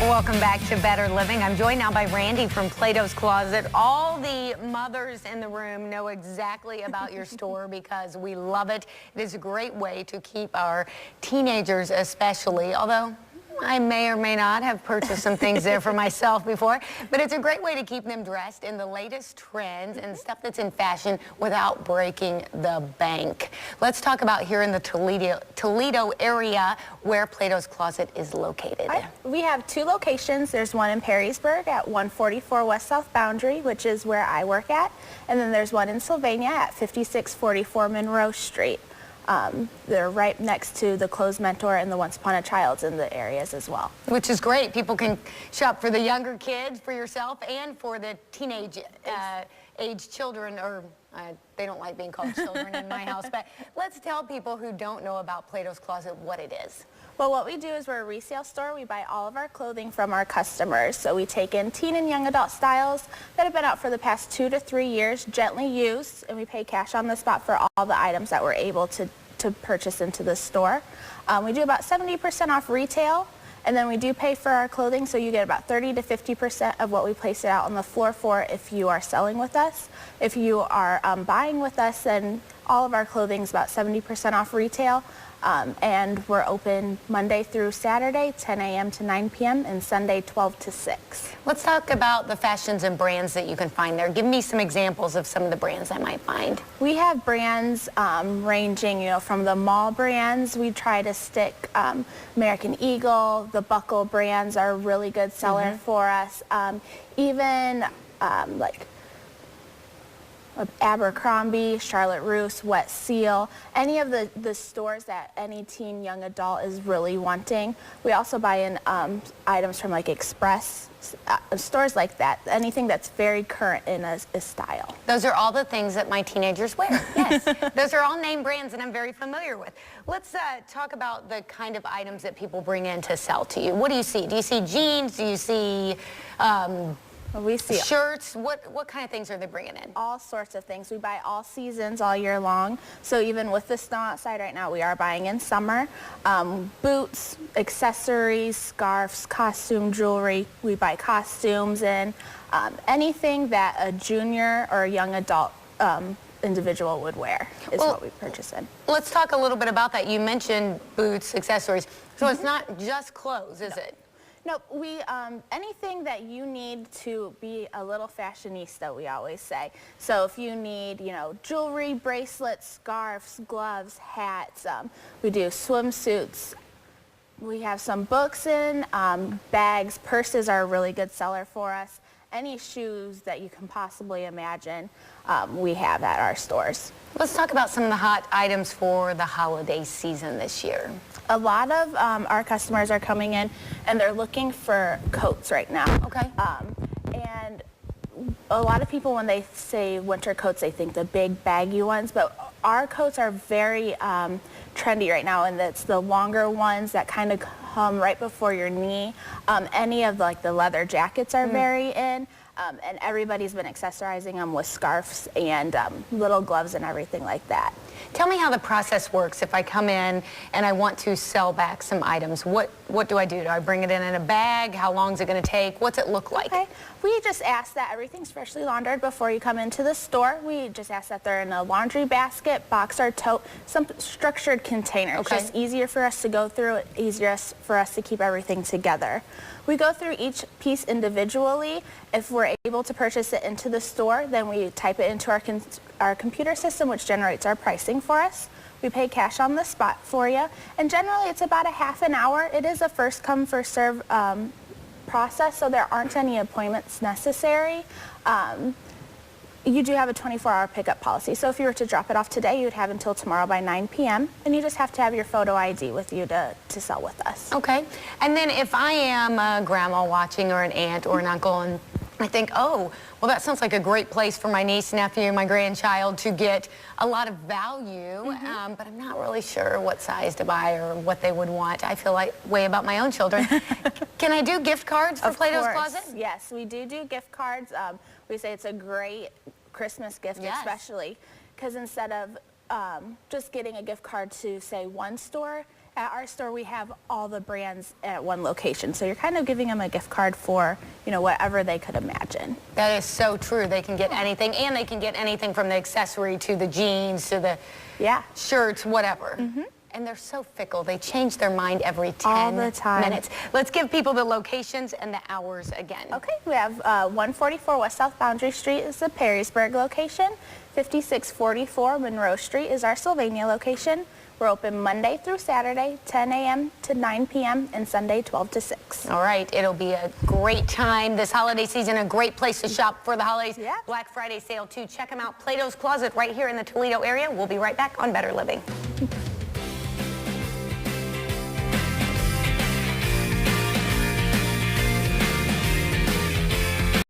Welcome back to Better Living. I'm joined now by Randy from Plato's Closet. All the mothers in the room know exactly about your store because we love it. It is a great way to keep our teenagers especially, although I may or may not have purchased some things there for myself before, but it's a great way to keep them dressed in the latest trends and stuff that's in fashion without breaking the bank. Let's talk about here in the Toledo area where Plato's Closet is located. We have two locations. There's one in Perrysburg at 144 West South Boundary, which is where I work at, and then there's one in Sylvania at 5644 Monroe Street. They're right next to the Clothes Mentor and the Once Upon a Child's in the areas as well. Which is great. People can shop for the younger kids, for yourself, and for the teenage age children, or they don't like being called children in my house. But let's tell people who don't know about Plato's Closet what it is. Well, what we do is we're a resale store. We buy all of our clothing from our customers. So we take in teen and young adult styles that have been out for the past 2 to 3 years, gently used, and we pay cash on the spot for all the items that we're able to purchase into the store. We do about 70% off retail, and then we do pay for our clothing, so you get about 30 to 50% of what we place it out on the floor for if you are selling with us. If you are buying with us, then all of our clothing is about 70% off retail. And we're open Monday through Saturday, 10 a.m. to 9 p.m., and Sunday, 12 to 6. Let's talk about the fashions and brands that you can find there. Give me some examples of some of the brands I might find. We have brands ranging, from the mall brands. We try to stick American Eagle, the Buckle brands are a really good seller for us. Even like Abercrombie, Charlotte Russe, Wet Seal, any of the stores that any teen young adult is really wanting. We also buy in items from like Express, stores like that, anything that's very current in a style. Those are all the things that my teenagers wear, yes. Those are all name brands that I'm very familiar with. Let's talk about the kind of items that people bring in to sell to you. What do you see? Do you see jeans? Do you see we see shirts? What kind of things are they bringing in? All sorts of things. We buy all seasons all year long. So even with the snow outside right now, we are buying in summer. Boots, accessories, scarves, costume jewelry. We buy costumes in. Anything that a junior or a young adult individual would wear is what we purchase in. Let's talk a little bit about that. You mentioned boots, accessories. So it's not just clothes, is it? No, we, anything that you need to be a little fashionista, we always say. So if you need, jewelry, bracelets, scarves, gloves, hats, we do swimsuits. We have some books in, bags, purses are a really good seller for us. Any shoes that you can possibly imagine, we have at our stores. Let's talk about some of the hot items for the holiday season this year. A lot of our customers are coming in and they're looking for coats right now. Okay. And a lot of people, when they say winter coats, they think the big baggy ones, but our coats are very trendy right now, and it's the longer ones that kind of come right before your knee. Any of the leather jackets are very in. And everybody's been accessorizing them with scarves and little gloves and everything like that. Tell me how the process works. If I come in and I want to sell back some items, what do I do? Do I bring it in a bag? How long is it going to take? What's it look like? Okay. We just ask that everything's freshly laundered before you come into the store. We just ask that they're in a laundry basket, box or tote, some structured container. It's just easier for us to go through, easier for us to keep everything together. We go through each piece individually. If we're able to purchase it into the store, then we type it into our computer system, which generates our pricing for us. We pay cash on the spot for you, and generally it's about a half an hour. It is a first come, first serve process, so there aren't any appointments necessary. You do have a 24-hour pickup policy, so if you were to drop it off today, you'd have until tomorrow by 9 p.m., and you just have to have your photo ID with you to sell with us. Okay. And then if I am a grandma watching, or an aunt or an uncle, and I think, oh, well, that sounds like a great place for my niece, nephew, my grandchild to get a lot of value, but I'm not really sure what size to buy or what they would want. I feel like way about my own children. Can I do gift cards for Plato's Closet? Yes, we do gift cards. We say it's a great Christmas gift, especially because instead of just getting a gift card to, say, one store, At our store, we have all the brands at one location, so you're kind of giving them a gift card for, whatever they could imagine. That is so true. They can get anything, and they can get anything from the accessory to the jeans to the shirts, whatever. And they're so fickle. They change their mind every 10 minutes. Let's give people the locations and the hours again. Okay, we have 144 West South Boundary Street is the Perrysburg location. 5644 Monroe Street is our Sylvania location. We're open Monday through Saturday, 10 a.m. to 9 p.m. and Sunday, 12 to 6. All right, it'll be a great time this holiday season, a great place to shop for the holidays. Yeah. Black Friday sale too. Check them out. Plato's Closet right here in the Toledo area. We'll be right back on Better Living.